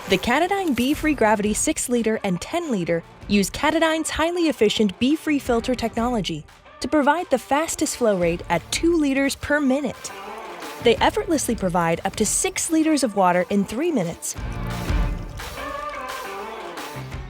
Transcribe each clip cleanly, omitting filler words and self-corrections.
The Katadyn Be-Free Gravity 6-liter and 10-liter use Katadyn's highly efficient Be-Free filter technology to provide the fastest flow rate at 2 liters per minute. They effortlessly provide up to 6 liters of water in 3 minutes.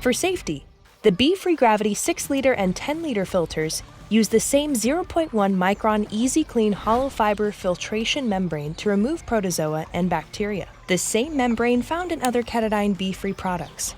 For safety, the Be-Free Gravity 6-liter and 10-liter filters use the same 0.1 micron Easy Clean hollow fiber filtration membrane to remove protozoa and bacteria, the same membrane found in other Katadyn Be-Free products.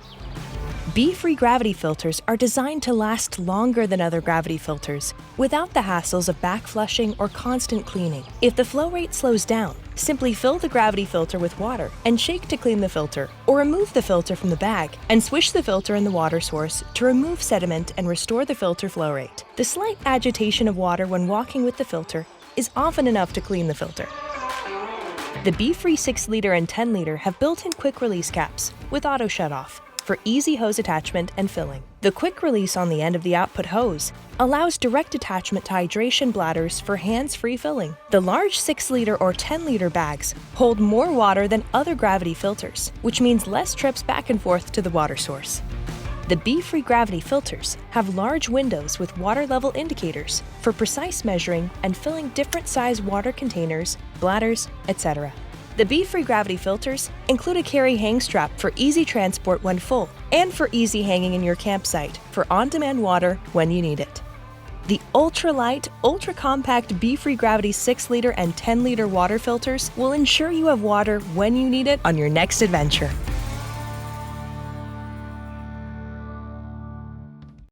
Be-Free gravity filters are designed to last longer than other gravity filters without the hassles of backflushing or constant cleaning. If the flow rate slows down, simply fill the gravity filter with water and shake to clean the filter, or remove the filter from the bag and swish the filter in the water source to remove sediment and restore the filter flow rate. The slight agitation of water when walking with the filter is often enough to clean the filter. The Be-Free 6-liter and 10-liter have built-in quick release caps with auto shutoff for easy hose attachment and filling. The quick release on the end of the output hose allows direct attachment to hydration bladders for hands-free filling. The large 6-liter or 10-liter bags hold more water than other gravity filters, which means less trips back and forth to the water source. The Be-Free gravity filters have large windows with water level indicators for precise measuring and filling different size water containers, bladders, etc. The Be-Free gravity filters include a carry hang strap for easy transport when full and for easy hanging in your campsite for on-demand water when you need it. The ultra-light, ultra-compact Be-Free Gravity 6-liter and 10-liter water filters will ensure you have water when you need it on your next adventure.